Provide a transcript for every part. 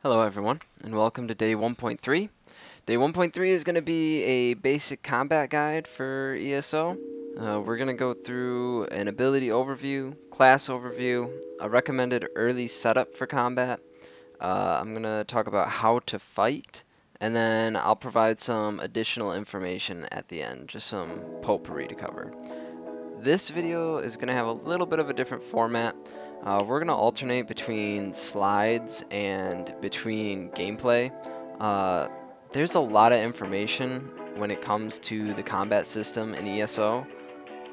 Hello everyone, and welcome to day 1.3. Day 1.3 is going to be a basic combat guide for ESO. We're going to go through an ability overview, class overview, a recommended early setup for combat. I'm going to talk about how to fight, and then I'll provide some additional information at the end, just some potpourri to cover. This video is going to have a little bit of a different format. We're going to alternate between slides and between gameplay. Uh, there's a lot of information when it comes to the combat system in ESO,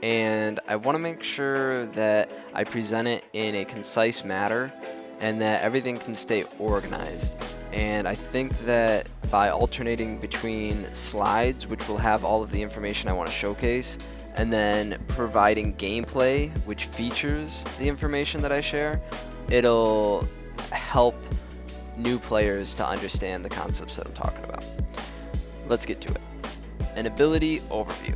and I want to make sure that I present it in a concise manner and that everything can stay organized. And I think that by alternating between slides, which will have all of the information I want to showcase, and then providing gameplay, which features the information that I share, it'll help new players to understand the concepts that I'm talking about. Let's get to it. An ability overview.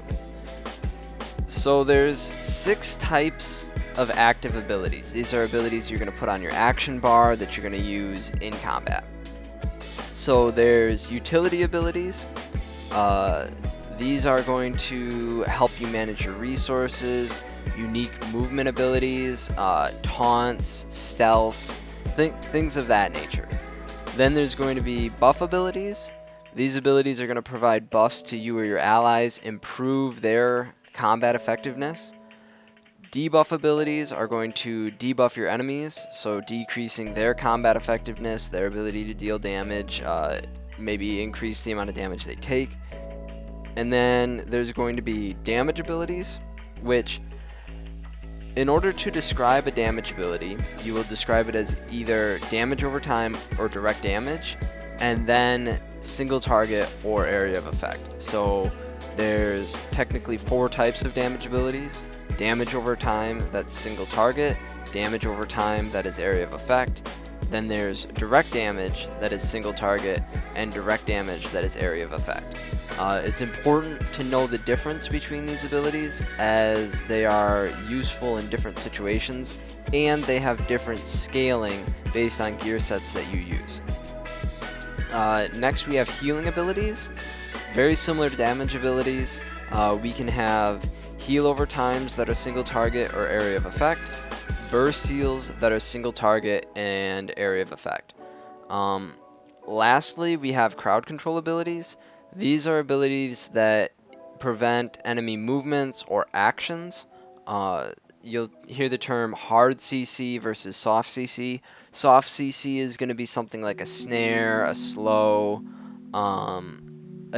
So there's 6 types of active abilities. These are abilities you're going to put on your action bar that you're going to use in combat. So there's utility abilities. These are going to help you manage your resources, unique movement abilities, taunts, stealths, things of that nature. Then there's going to be buff abilities. These abilities are going to provide buffs to you or your allies, improve their combat effectiveness. Debuff abilities are going to debuff your enemies, so decreasing their combat effectiveness, their ability to deal damage, maybe increase the amount of damage they take. And then there's going to be damage abilities, which in order to describe a damage ability, you will describe it as either damage over time or direct damage, and then single target or area of effect. So there's technically 4 types of damage abilities. Damage over time, that's single target. Damage over time, that is area of effect. Then there's direct damage, that is single target, and direct damage, that is area of effect. It's important to know the difference between these abilities as they are useful in different situations and they have different scaling based on gear sets that you use. Next we have healing abilities. Very similar to damage abilities, we can have heal over times that are single target or area of effect, burst heals that are single target and area of effect. Lastly, we have crowd control abilities. These are abilities that prevent enemy movements or actions. You'll hear the term hard CC versus soft CC. Soft CC is going to be something like a snare, a slow, a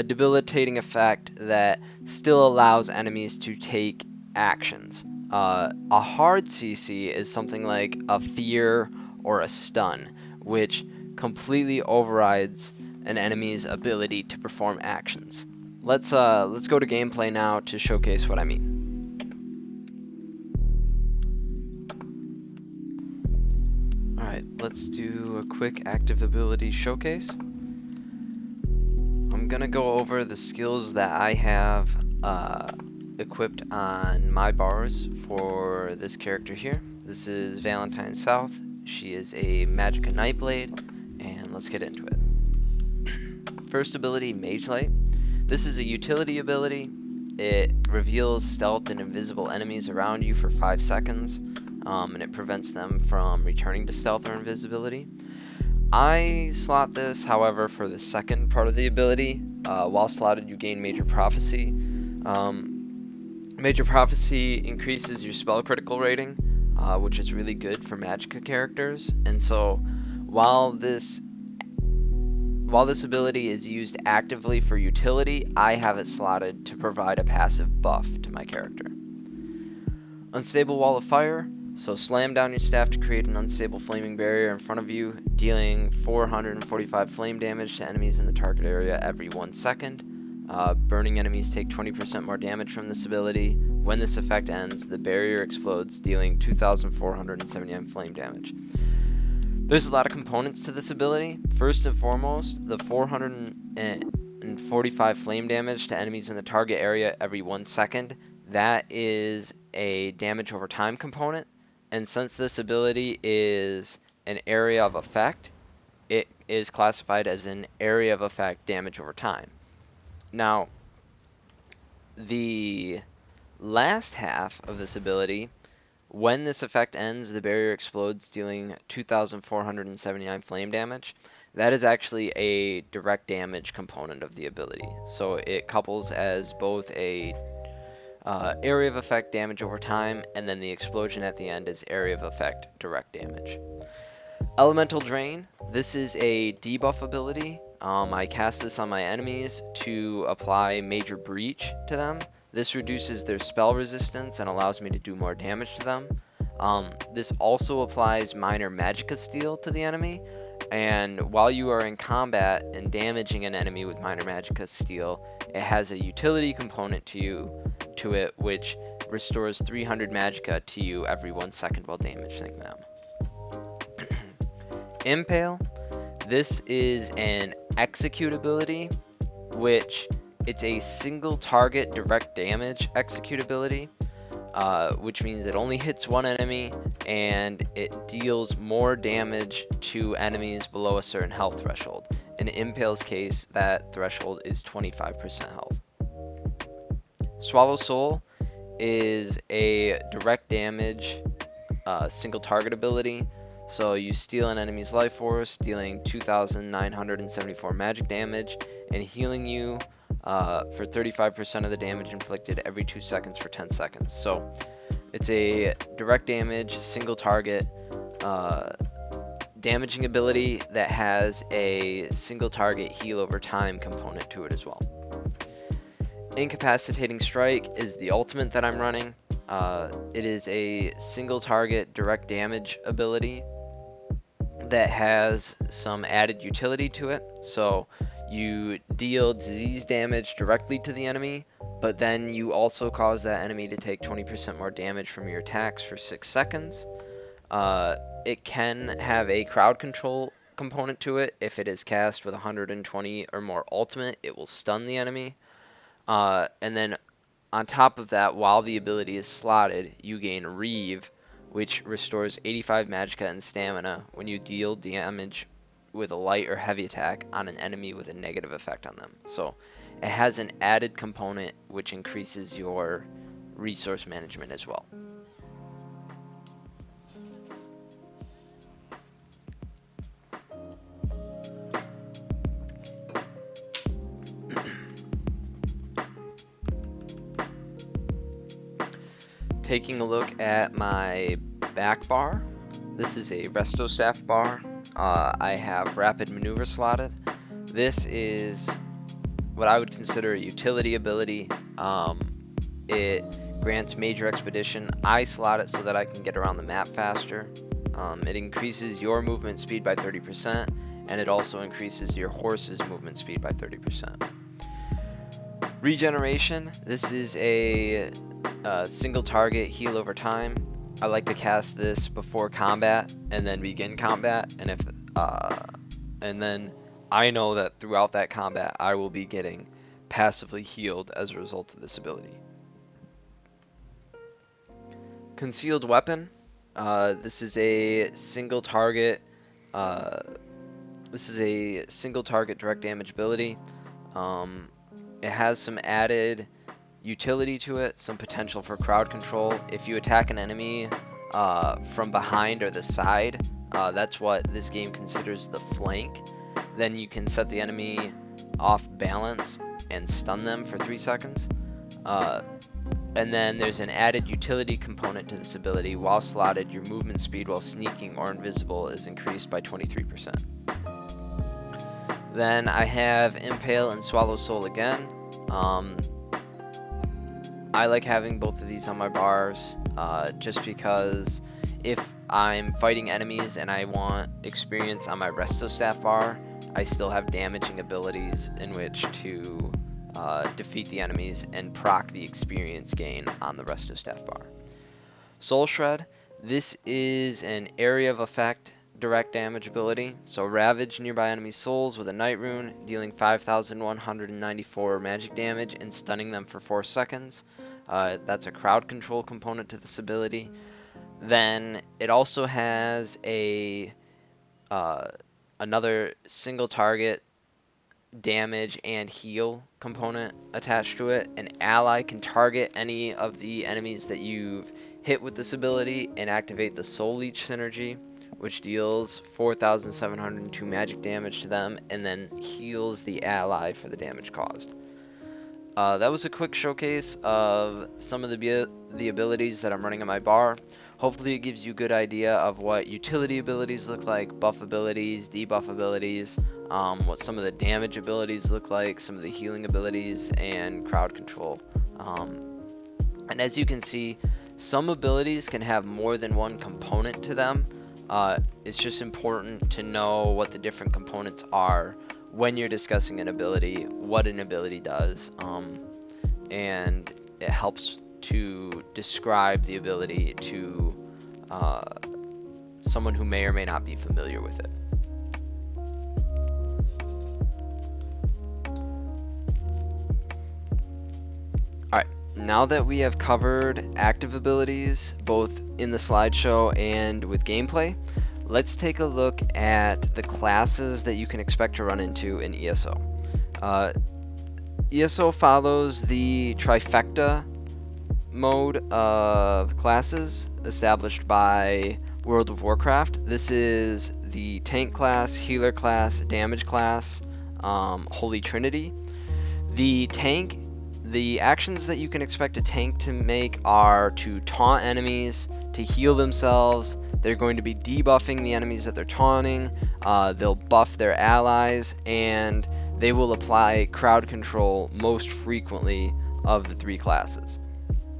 debilitating effect that still allows enemies to take actions. A hard CC is something like a fear or a stun, which completely overrides an enemy's ability to perform actions. Let's go to gameplay now to showcase what I mean. Alright, let's do a quick active ability showcase. I'm gonna go over the skills that I have equipped on my bars for this character here. This is Valentine South. She is a Magicka Nightblade, and let's get into it. First ability, Mage Light. This is a utility ability. It reveals stealth and invisible enemies around you for 5 seconds, and it prevents them from returning to stealth or invisibility. I slot this, however, for the second part of the ability. While slotted, you gain Major Prophecy. Major Prophecy increases your spell critical rating, which is really good for Magicka characters. And so, while this ability is used actively for utility, I have it slotted to provide a passive buff to my character. Unstable Wall of Fire. So slam down your staff to create an unstable flaming barrier in front of you, dealing 445 flame damage to enemies in the target area every 1 second. Burning enemies take 20% more damage from this ability. When this effect ends, the barrier explodes, dealing 2,479 flame damage. There's a lot of components to this ability. First and foremost, the 445 flame damage to enemies in the target area every 1 second. That is a damage over time component. And since this ability is an area of effect, it is classified as an area of effect damage over time. Now, the last half of this ability, when this effect ends, the barrier explodes, dealing 2,479 flame damage. That is actually a direct damage component of the ability. So it couples as both a area of effect damage over time, and then the explosion at the end is area of effect direct damage. Elemental Drain. This is a debuff ability. I cast this on my enemies to apply Major Breach to them. This reduces their spell resistance and allows me to do more damage to them. This also applies Minor Magicka Steel to the enemy, and while you are in combat and damaging an enemy with Minor Magicka Steel, it has a utility component to it, which restores 300 Magicka to you every 1 second while damaging them. Impale. This is an execute ability, which it's a single target direct damage execute ability, which means it only hits one enemy and it deals more damage to enemies below a certain health threshold. In Impale's case, that threshold is 25% health. Swallow Soul is a direct damage single target ability. So you steal an enemy's life force, dealing 2,974 magic damage, and healing you for 35% of the damage inflicted every 2 seconds for 10 seconds. So it's a direct damage, single target, damaging ability that has a single target heal over time component to it as well. Incapacitating Strike is the ultimate that I'm running. It is a single target direct damage ability that has some added utility to it. So you deal disease damage directly to the enemy, but then you also cause that enemy to take 20% more damage from your attacks for 6 seconds. It can have a crowd control component to it. If it is cast with 120 or more ultimate, it will stun the enemy. And then on top of that, while the ability is slotted, you gain Reeve, which restores 85 magicka and stamina when you deal damage with a light or heavy attack on an enemy with a negative effect on them. So it has an added component which increases your resource management as well. Taking a look at my back bar, this is a Resto Staff bar. I have Rapid Maneuver slotted. This is what I would consider a utility ability. It grants Major Expedition. I slot it so that I can get around the map faster. It increases your movement speed by 30%, and it also increases your horse's movement speed by 30%. Regeneration. This is a single target heal over time. I like to cast this before combat and then begin combat, and then I know that throughout that combat I will be getting passively healed as a result of this ability. Concealed Weapon. This is a single target. This is a single target direct damage ability. It has some added utility to it, some potential for crowd control. If you attack an enemy from behind or the side, that's what this game considers the flank, then you can set the enemy off balance and stun them for 3 seconds. And then there's an added utility component to this ability. While slotted, your movement speed while sneaking or invisible is increased by 23%. Then I have Impale and Swallow Soul again. I like having both of these on my bars, just because if I'm fighting enemies and I want experience on my Resto Staff bar, I still have damaging abilities in which to defeat the enemies and proc the experience gain on the Resto Staff bar. Soul Shred. This is an area of effect direct damage ability. So ravage nearby enemy souls with a night rune, dealing 5,194 magic damage and stunning them for 4 seconds. That's a crowd control component to this ability. Then it also has a another single target damage and heal component attached to it. An ally can target any of the enemies that you've hit with this ability and activate the Soul Leech synergy, which deals 4,702 magic damage to them and then heals the ally for the damage caused. That was a quick showcase of some of the abilities that I'm running on my bar. Hopefully it gives you a good idea of what utility abilities look like, buff abilities, debuff abilities, what some of the damage abilities look like, some of the healing abilities, and crowd control. And as you can see, some abilities can have more than one component to them. It's just important to know what the different components are when you're discussing an ability, what an ability does, and it helps to describe the ability to someone who may or may not be familiar with it. Alright, now that we have covered active abilities, both in the slideshow and with gameplay, let's take a look at the classes that you can expect to run into in ESO. ESO follows the trifecta mode of classes established by World of Warcraft. This is the tank class, healer class, damage class, Holy Trinity. The tank, the actions that you can expect a tank to make are to taunt enemies, to heal themselves. They're going to be debuffing the enemies that they're taunting. They'll buff their allies, and they will apply crowd control most frequently of the three classes.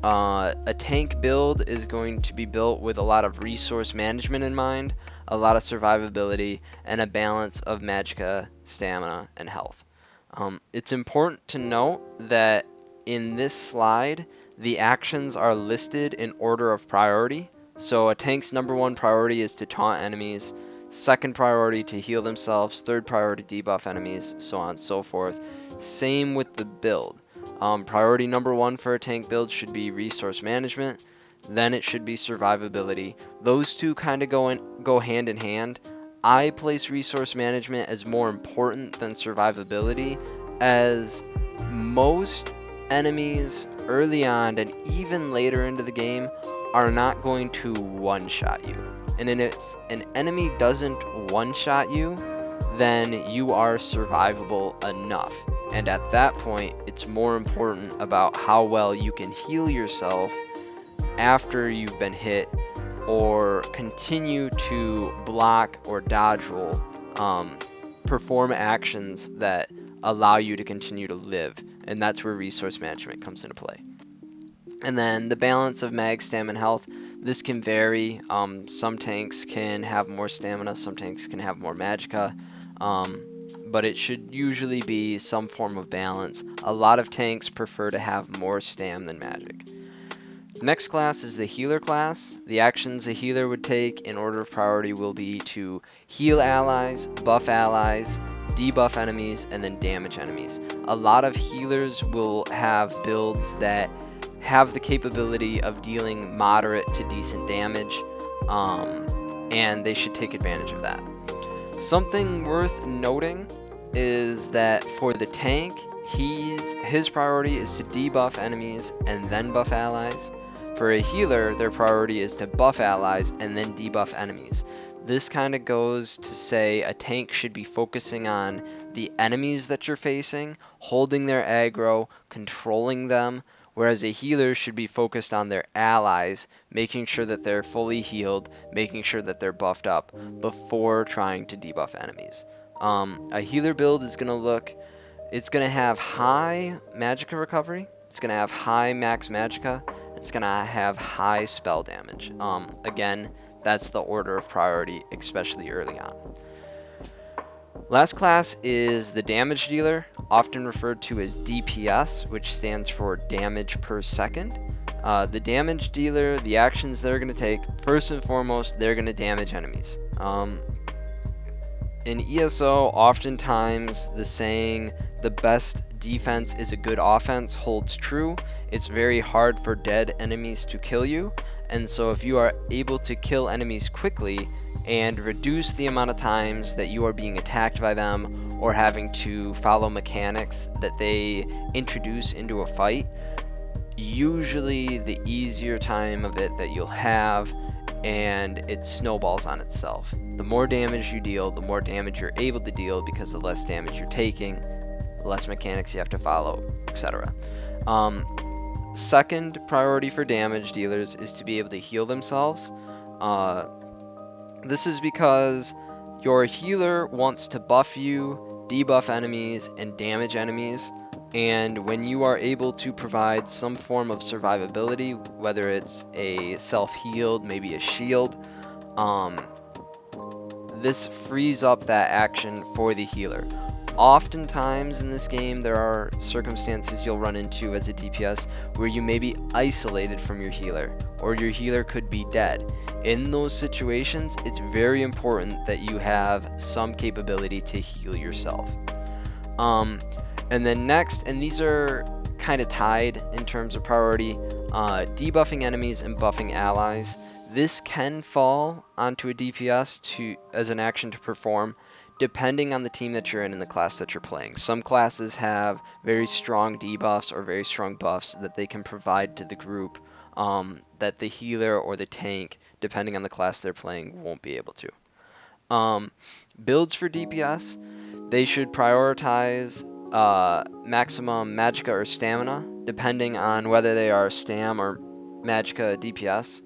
A tank build is going to be built with a lot of resource management in mind, a lot of survivability, and a balance of magicka, stamina, and health. It's important to note that in this slide, the actions are listed in order of priority. So a tank's #1 priority is to taunt enemies, second priority to heal themselves, third priority debuff enemies, so on and so forth. Same with the build. Priority #1 for a tank build should be resource management, then it should be survivability. Those two kind of go hand in hand. I place resource management as more important than survivability, as most enemies early on and even later into the game are not going to one-shot you. And if an enemy doesn't one-shot you, then you are survivable enough. And at that point, it's more important about how well you can heal yourself after you've been hit, or continue to block or dodge roll, perform actions that allow you to continue to live. And that's where resource management comes into play. And then the balance of mag, stamina, and health. This can vary. Some tanks can have more stamina, some tanks can have more magicka. But it should usually be some form of balance. A lot of tanks prefer to have more stam than magic. Next class is the healer class. The actions a healer would take in order of priority will be to heal allies, buff allies, debuff enemies, and then damage enemies. A lot of healers will have builds that have the capability of dealing moderate to decent damage, and they should take advantage of that. Something worth noting is that for the tank, his priority is to debuff enemies and then buff allies. For a healer, their priority is to buff allies and then debuff enemies. This kind of goes to say a tank should be focusing on the enemies that you're facing, holding their aggro, controlling them, whereas a healer should be focused on their allies, making sure that they're fully healed, making sure that they're buffed up before trying to debuff enemies. A healer build is going to have high magicka recovery, it's going to have high max magicka, it's going to have high spell damage. Again, that's the order of priority, especially early on. Last class is the damage dealer, often referred to as DPS, which stands for damage per second. The damage dealer, the actions they're going to take, first and foremost, they're going to damage enemies. In ESO, oftentimes the saying, the best defense is a good offense, holds true. It's very hard for dead enemies to kill you, and so if you are able to kill enemies quickly, and reduce the amount of times that you are being attacked by them or having to follow mechanics that they introduce into a fight, usually the easier time of it that you'll have, and it snowballs on itself. The more damage you deal, the more damage you're able to deal because the less damage you're taking, the less mechanics you have to follow, etc. Second priority for damage dealers is to be able to heal themselves. This is because your healer wants to buff you, debuff enemies, and damage enemies. And when you are able to provide some form of survivability, whether it's a self-healed, maybe a shield, this frees up that action for the healer. Oftentimes in this game, there are circumstances you'll run into as a DPS where you may be isolated from your healer, or your healer could be dead. In those situations, it's very important that you have some capability to heal yourself. And then next, and these are kind of tied in terms of priority, debuffing enemies and buffing allies. This can fall onto a DPS as an action to perform, depending on the team that you're in and the class that you're playing. Some classes have very strong debuffs or very strong buffs that they can provide to the group that the healer or the tank, depending on the class they're playing, won't be able to. Builds for DPS, they should prioritize maximum magicka or stamina, depending on whether they are stam or magicka DPS.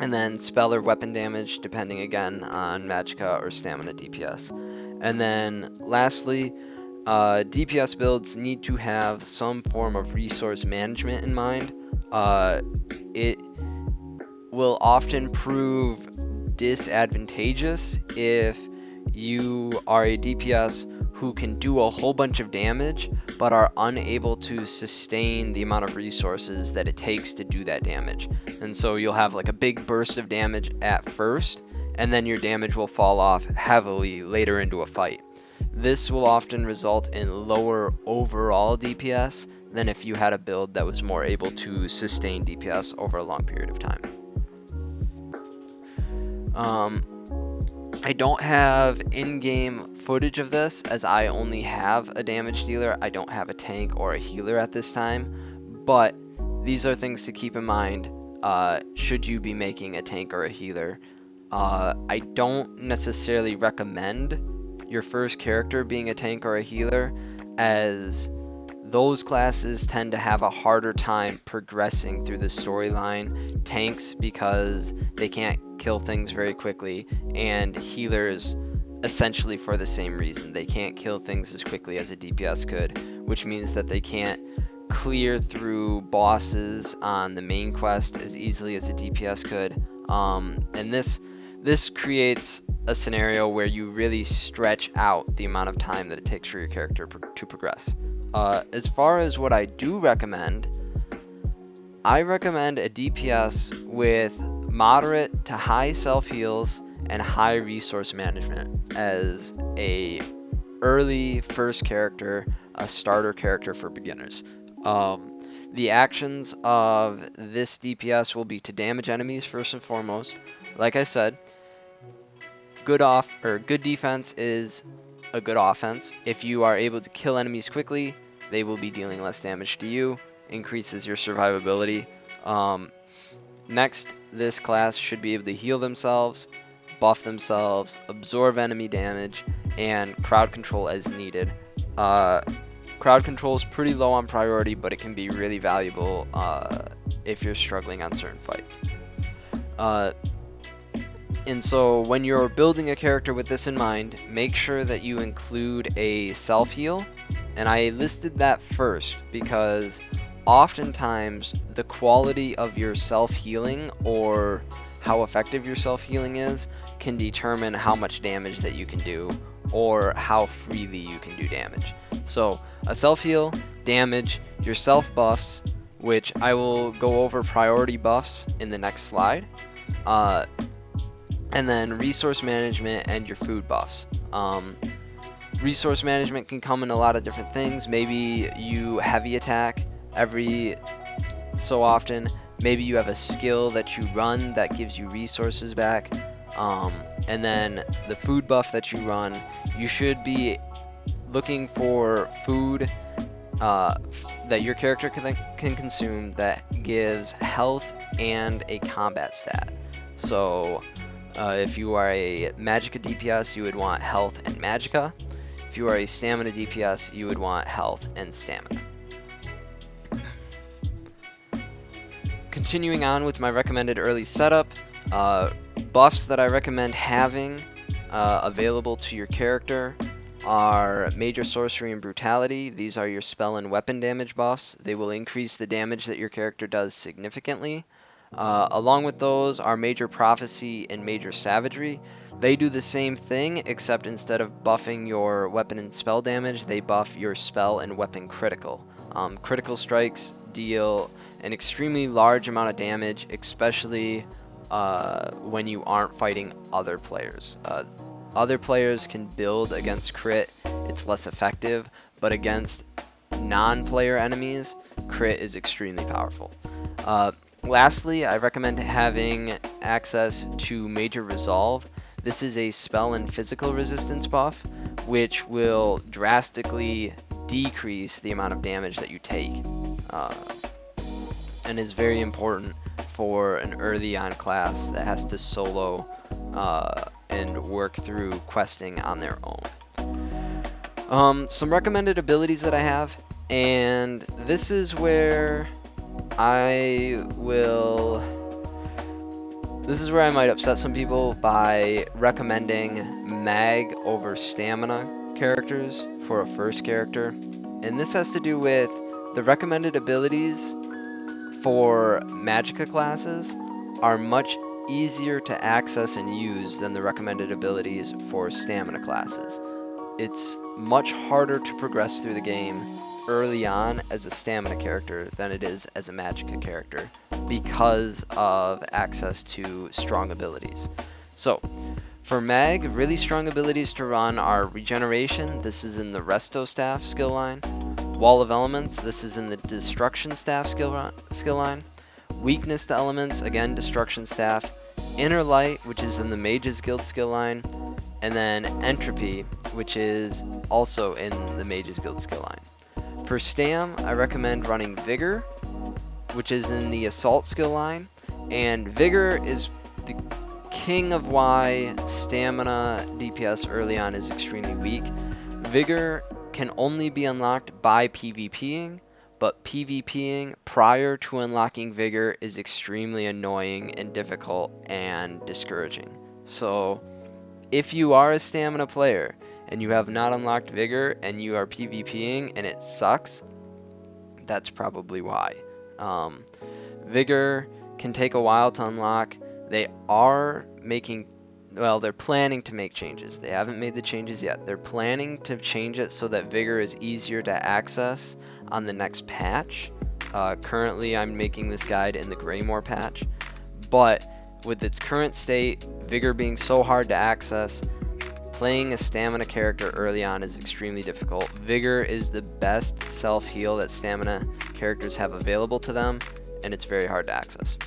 And then spell or weapon damage, depending again on magicka or stamina DPS. And then lastly, DPS builds need to have some form of resource management in mind. It will often prove disadvantageous if you are a DPS who can do a whole bunch of damage but are unable to sustain the amount of resources that it takes to do that damage. And so you'll have like a big burst of damage at first, and then your damage will fall off heavily later into a fight. This will often result in lower overall DPS than if you had a build that was more able to sustain DPS over a long period of time. I don't have in-game footage of this, as I only have a damage dealer. I don't have a tank or a healer at this time, but these are things to keep in mind should you be making a tank or a healer. I don't necessarily recommend your first character being a tank or a healer, as those classes tend to have a harder time progressing through the storyline. Tanks, because they can't kill things very quickly, and healers essentially for the same reason. They can't kill things as quickly as a DPS could, which means that they can't clear through bosses on the main quest as easily as a DPS could. And this creates a scenario where you really stretch out the amount of time that it takes for your character to progress. As far as what I do recommend, I recommend a DPS with moderate to high self-heals and high resource management as a early first character, a starter character for beginners. The actions of this DPS will be to damage enemies first and foremost. Like I said, good defense is a good offense. If you are able to kill enemies quickly, they will be dealing less damage to you, increases your survivability. Next, this class should be able to heal themselves, buff themselves, absorb enemy damage, and crowd control as needed. Crowd control is pretty low on priority, but it can be really valuable if you're struggling on certain fights. And so when you're building a character with this in mind, make sure that you include a self-heal. And I listed that first because oftentimes the quality of your self-healing or how effective your self-healing is can determine how much damage that you can do or how freely you can do damage. So a self-heal, damage, your self-buffs, which I will go over priority buffs in the next slide, and then resource management and your food buffs. Resource management can come in a lot of different things. Maybe you heavy attack every so often. Maybe you have a skill that you run that gives you resources back. And then the food buff that you run, you should be looking for food that your character can consume that gives health and a combat stat. So if you are a Magicka DPS, you would want health and Magicka. If you are a Stamina DPS, you would want health and Stamina. Continuing on with my recommended early setup, buffs that I recommend having available to your character are Major Sorcery and Brutality. These are your spell and weapon damage buffs. They will increase the damage that your character does significantly. Along with those are Major Prophecy and Major Savagery. They do the same thing, except instead of buffing your weapon and spell damage, they buff your spell and weapon critical. Critical strikes deal an extremely large amount of damage, especially when you aren't fighting other players. Other players can build against crit, it's less effective, but against non-player enemies, crit is extremely powerful. Lastly, I recommend having access to Major Resolve. This is a spell and physical resistance buff, which will drastically decrease the amount of damage that you take, and is very important for an early on class that has to solo and work through questing on their own. Some recommended abilities that I have, and this is where I might upset some people by recommending mag over stamina characters for a first character. And this has to do with the recommended abilities for Magicka classes are much easier to access and use than the recommended abilities for stamina classes. It's much harder to progress through the game early on as a stamina character than it is as a Magicka character because of access to strong abilities. So for Mag, really strong abilities to run are Regeneration. This is in the Resto Staff skill line. Wall of Elements. This is in the Destruction Staff skill line. Weakness to Elements, again Destruction Staff. Inner Light, which is in the Mages Guild skill line. And then Entropy, which is also in the Mages Guild skill line. For Stam, I recommend running Vigor, which is in the Assault skill line. And Vigor is the king of why Stamina DPS early on is extremely weak. Vigor can only be unlocked by PvPing, but PvPing prior to unlocking Vigor is extremely annoying and difficult and discouraging. So if you are a Stamina player and you have not unlocked Vigor and you are PvPing and it sucks, that's probably why. Vigor can take a while to unlock. They're planning to make changes. They haven't made the changes yet. They're planning to change it so that Vigor is easier to access on the next patch. Currently, I'm making this guide in the Greymore patch, but with its current state, Vigor being so hard to access, playing a Stamina character early on is extremely difficult. Vigor is the best self-heal that Stamina characters have available to them, and it's very hard to access.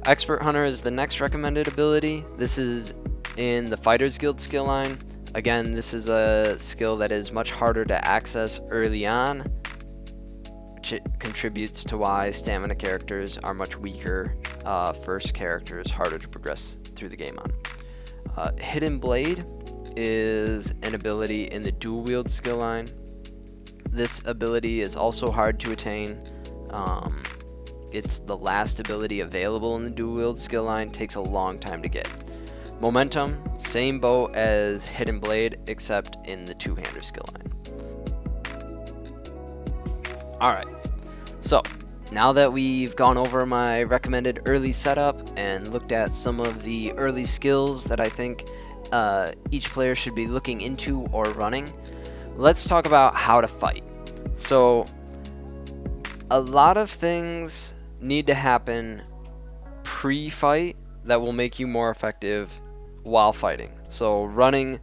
Expert Hunter is the next recommended ability. This is in the Fighters Guild skill line. Again, this is a skill that is much harder to access early on, which contributes to why Stamina characters are much weaker first characters, harder to progress through the game on. Hidden Blade is an ability in the Dual Wield skill line. This ability is also hard to attain. It's the last ability available in the Dual Wield skill line, takes a long time to get. Momentum, same boat as Hidden Blade, except in the Two-Hander skill line. Alright, so now that we've gone over my recommended early setup and looked at some of the early skills that I think each player should be looking into or running, let's talk about how to fight. So a lot of things need to happen pre-fight that will make you more effective while fighting. So running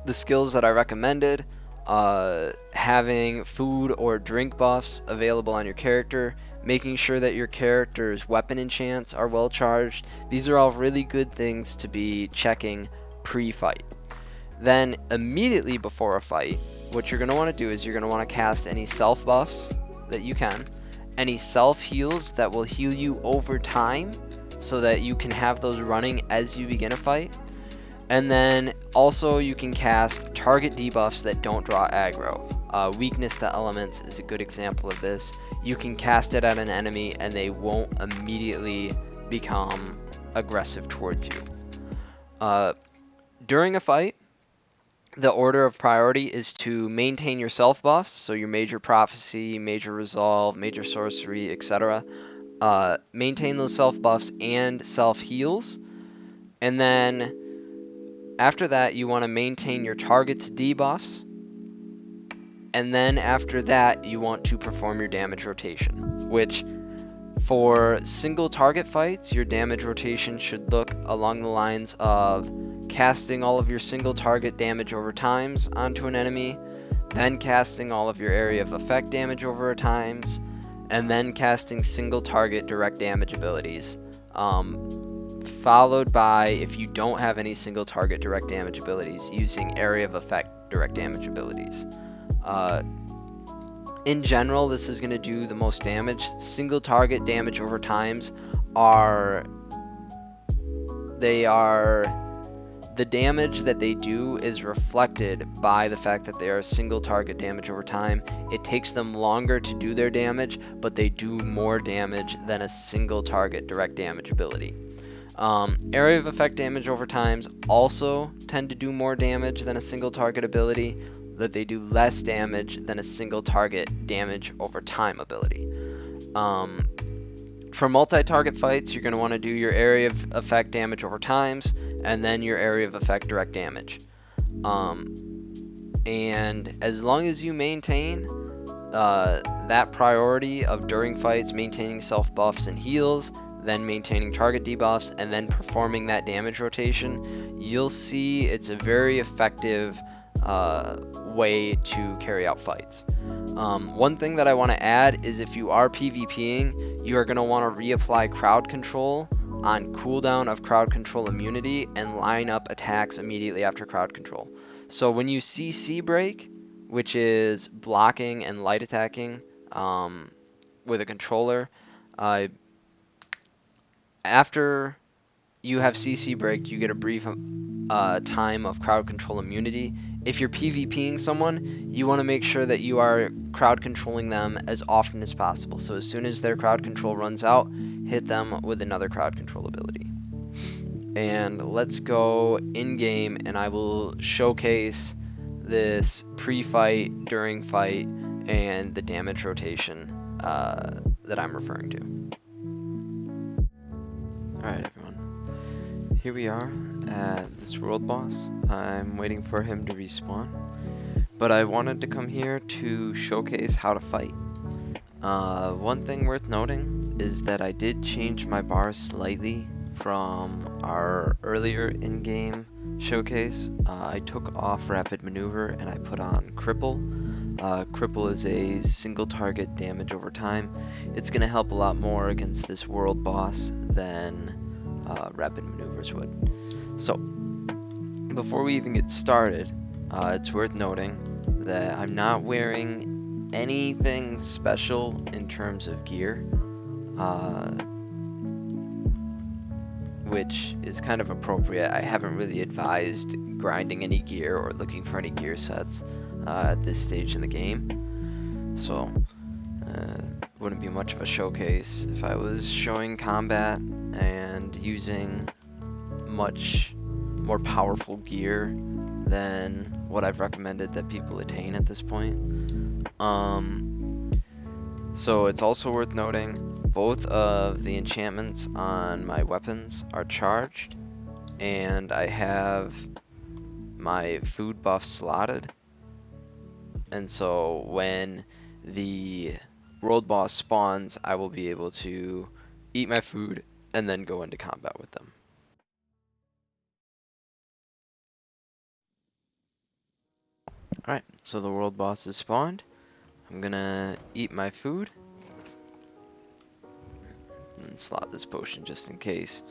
the skills that I recommended, having food or drink buffs available on your character, making sure that your character's weapon enchants are well charged. These are all really good things to be checking pre-fight. Then immediately before a fight, what you're going to want to do is you're going to want to cast any self buffs that you can, any self heals that will heal you over time so that you can have those running as you begin a fight. And then also you can cast target debuffs that don't draw aggro. Weakness to elements is a good example of this. You can cast it at an enemy and they won't immediately become aggressive towards you. During a fight, the order of priority is to maintain your self buffs, so your major prophecy, major resolve, major sorcery, etc. Maintain those self buffs and self heals, and then after that you want to maintain your target's debuffs, and then after that you want to perform your damage rotation, which for single target fights, your damage rotation should look along the lines of casting all of your single target damage over times onto an enemy, then casting all of your area of effect damage over times, and then casting single target direct damage abilities. Followed by, if you don't have any single target direct damage abilities, using area of effect direct damage abilities. In general, this is going to do the most damage. Single target damage over times are the damage that they do is reflected by the fact that they are single target damage over time. It takes them longer to do their damage, but they do more damage than a single target direct damage ability. Area of effect damage over times also tend to do more damage than a single target ability, that they do less damage than a single target damage over time ability. For multi-target fights, you're going to want to do your area of effect damage over times, and then your area of effect direct damage. And as long as you maintain that priority of during fights maintaining self buffs and heals, then maintaining target debuffs, and then performing that damage rotation, you'll see it's a very effective way to carry out fights. One thing that I want to add is if you are PvPing, you are going to want to reapply crowd control on cooldown of crowd control immunity and line up attacks immediately after crowd control. So when you see C break, which is blocking and light attacking with a controller, after you have CC break, you get a brief time of crowd control immunity. If you're PvPing someone, you want to make sure that you are crowd controlling them as often as possible. So as soon as their crowd control runs out, hit them with another crowd control ability. And let's go in-game, and I will showcase this pre-fight, during fight, and the damage rotation that I'm referring to. Alright everyone, here we are at this world boss. I'm waiting for him to respawn, but I wanted to come here to showcase how to fight. One thing worth noting is that I did change my bars slightly from our earlier in-game showcase. I took off Rapid Maneuver and I put on Cripple. Cripple is a single target damage over time. It's going to help a lot more against this world boss than Rapid Maneuvers would. So, before we even get started, it's worth noting that I'm not wearing anything special in terms of gear, which is kind of appropriate. I haven't really advised grinding any gear or looking for any gear sets at this stage in the game, so wouldn't be much of a showcase if I was showing combat and using much more powerful gear than what I've recommended that people attain at this point. So it's also worth noting both of the enchantments on my weapons are charged, and I have my food buff slotted, and so when the world boss spawns, I will be able to eat my food and then go into combat with them. Alright, so the world boss is spawned. I'm gonna eat my food. and slot this potion just in case.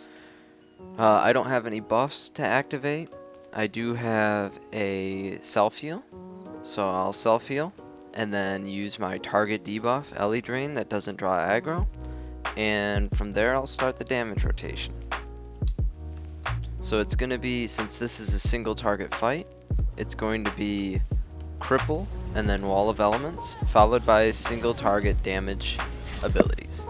I don't have any buffs to activate. I do have a self-heal, so I'll self-heal and then use my target debuff, Ellie Drain, that doesn't draw aggro, and from there I'll start the damage rotation. So it's going to be, since this is a single target fight, it's going to be Cripple and then Wall of Elements, followed by single target damage abilities.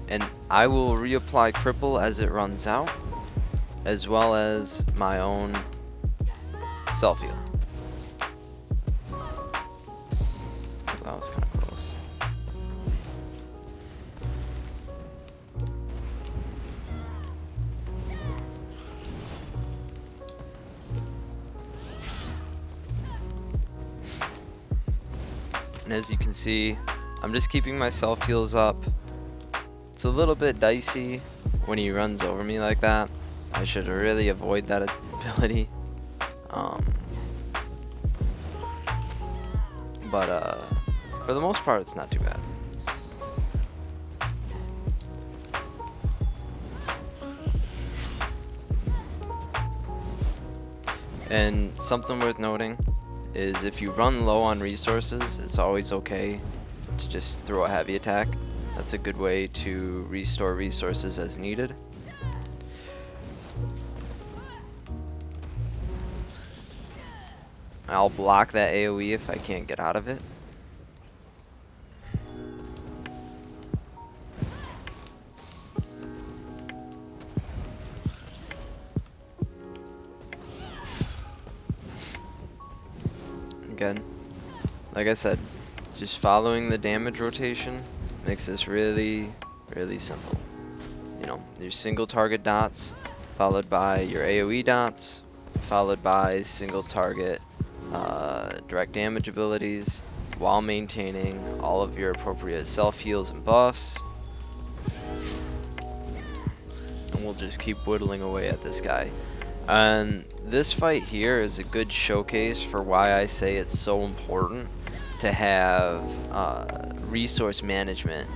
And I will reapply Cripple as it runs out, as well as my own self-heal. That was kind of close. And as you can see, I'm just keeping my self-heals up. It's a little bit dicey when he runs over me like that. I should really avoid that ability. But for the most part, it's not too bad. And something worth noting is if you run low on resources, it's always okay to just throw a heavy attack. That's a good way to restore resources as needed. I'll block that AoE if I can't get out of it. Again, like I said, just following the damage rotation makes this really, really simple. You know, your single target dots, followed by your AoE dots, followed by single target direct damage abilities, while maintaining all of your appropriate self-heals and buffs. And we'll just keep whittling away at this guy. And this fight here is a good showcase for why I say it's so important to have resource management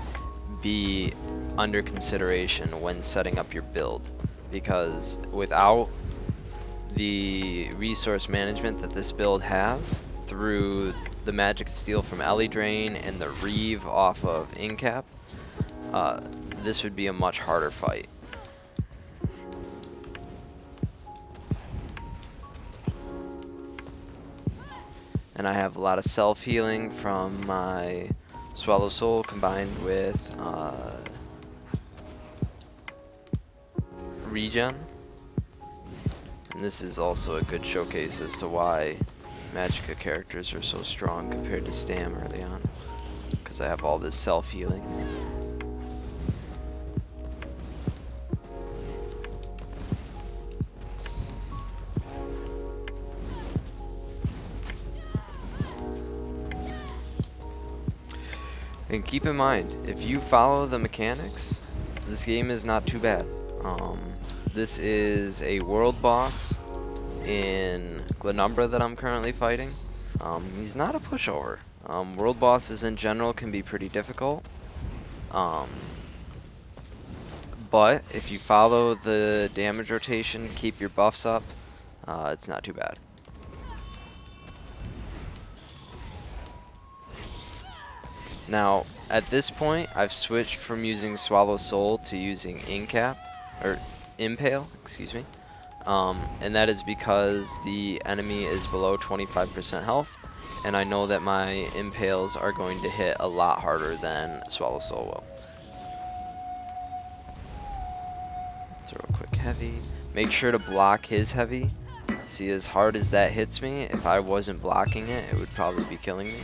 be under consideration when setting up your build, because without the resource management that this build has through the magic steal from Ellie Drain and the Reeve off of Incap, this would be a much harder fight. And I have a lot of self-healing from my Swallow Soul combined with regen. And this is also a good showcase as to why Magicka characters are so strong compared to Stam early on, because I have all this self-healing. And keep in mind, if you follow the mechanics, this game is not too bad. This is a world boss in Glenumbra that I'm currently fighting. He's not a pushover. World bosses in general can be pretty difficult. But if you follow the damage rotation, keep your buffs up, it's not too bad. Now, at this point, I've switched from using Swallow Soul to using Impale, excuse me. And that is because the enemy is below 25% health, and I know that my Impales are going to hit a lot harder than Swallow Soul will. Throw a quick heavy. Make sure to block his heavy. See, as hard as that hits me, if I wasn't blocking it, it would probably be killing me.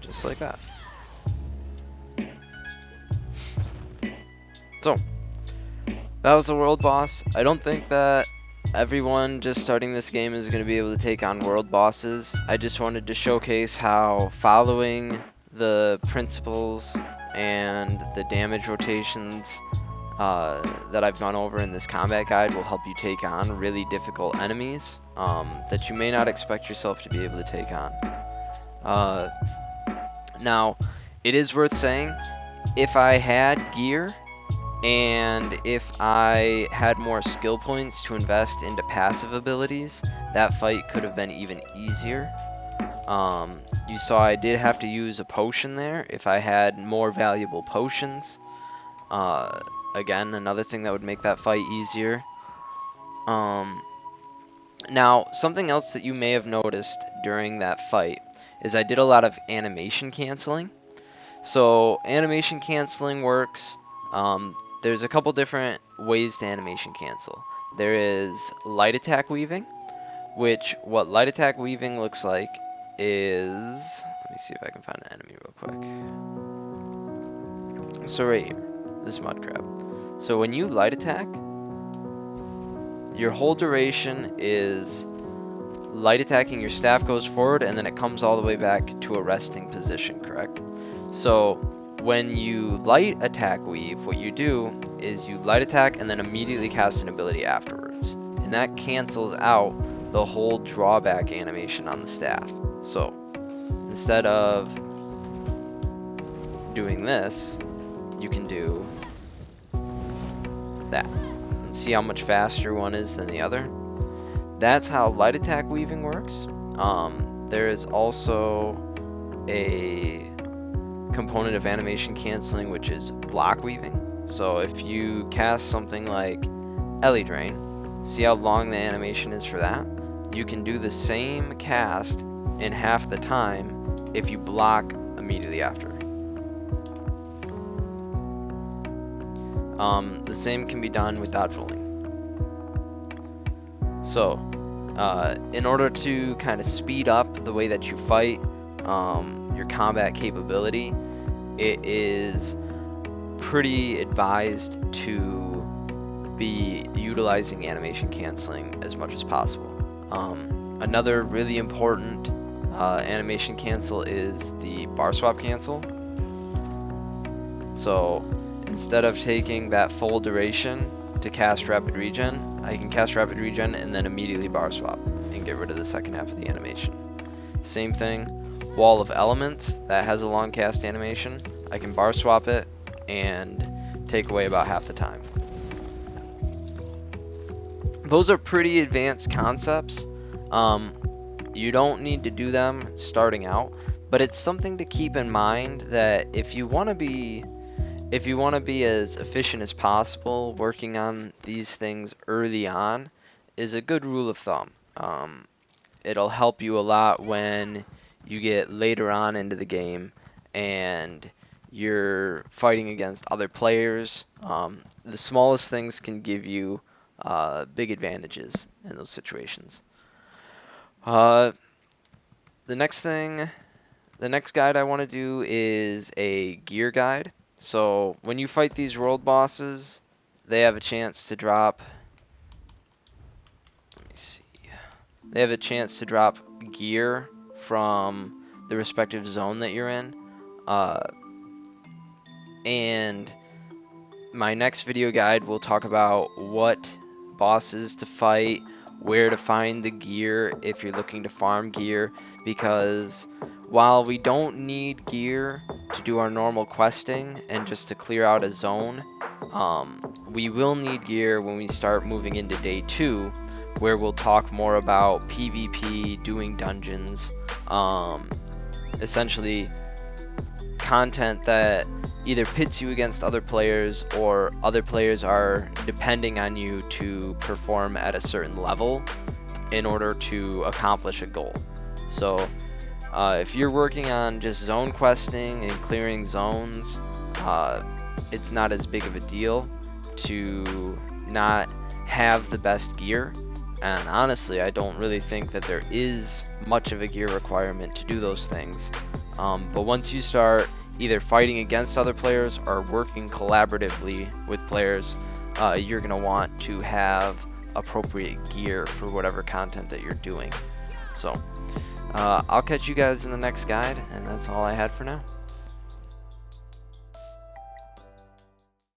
Just like that. So, that was the world boss. I don't think that everyone just starting this game is going to be able to take on world bosses. I just wanted to showcase how following the principles and the damage rotations that I've gone over in this combat guide will help you take on really difficult enemies that you may not expect yourself to be able to take on. Now, it is worth saying, if I had gear and if I had more skill points to invest into passive abilities, that fight could have been even easier. You saw I did have to use a potion there if I had more valuable potions. Again, another thing that would make that fight easier. Now, something else that you may have noticed during that fight is I did a lot of animation canceling. So animation canceling works. There's a couple different ways to animation cancel. There is light attack weaving, which what light attack weaving looks like is, let me see if I can find an enemy real quick. So right here, this mud crab. So when you light attack, your whole duration is light attacking, your staff goes forward and then it comes all the way back to a resting position, correct? So when you light attack weave, what you do is you light attack and then immediately cast an ability afterwards. And that cancels out the whole drawback animation on the staff. So instead of doing this, you can do that. And see how much faster one is than the other? That's how light attack weaving works. There is also a component of animation canceling which is block weaving. So if you cast something like Ellie Drain, see how long the animation is for that? You can do the same cast in half the time if you block immediately after. The same can be done with dodge rolling. So in order to kind of speed up the way that you fight your combat capability, it is pretty advised to be utilizing animation canceling as much as possible. Another really important animation cancel is the bar swap cancel. So instead of taking that full duration to cast rapid regen, I can cast rapid regen and then immediately bar swap and get rid of the second half of the animation. Same thing, wall of elements, that has a long cast animation. I can bar swap it and take away about half the time. Those are pretty advanced concepts. You don't need to do them starting out, but it's something to keep in mind that if you want to be as efficient as possible, working on these things early on is a good rule of thumb. It'll help you a lot when you get later on into the game and you're fighting against other players. The smallest things can give you big advantages in those situations. The next guide I want to do is a gear guide. So when you fight these world bosses, they have a chance to drop, let me see, they have a chance to drop gear from the respective zone that you're in. And my next video guide will talk about what bosses to fight, where to find the gear if you're looking to farm gear, because while we don't need gear to do our normal questing and just to clear out a zone, we will need gear when we start moving into day 2, where we'll talk more about PvP, doing dungeons, essentially content that either pits you against other players or other players are depending on you to perform at a certain level in order to accomplish a goal. So if you're working on just zone questing and clearing zones, it's not as big of a deal to not have the best gear. And honestly, I don't really think that there is much of a gear requirement to do those things. But once you start either fighting against other players or working collaboratively with players, you're going to want to have appropriate gear for whatever content that you're doing. So I'll catch you guys in the next guide, and that's all I had for now.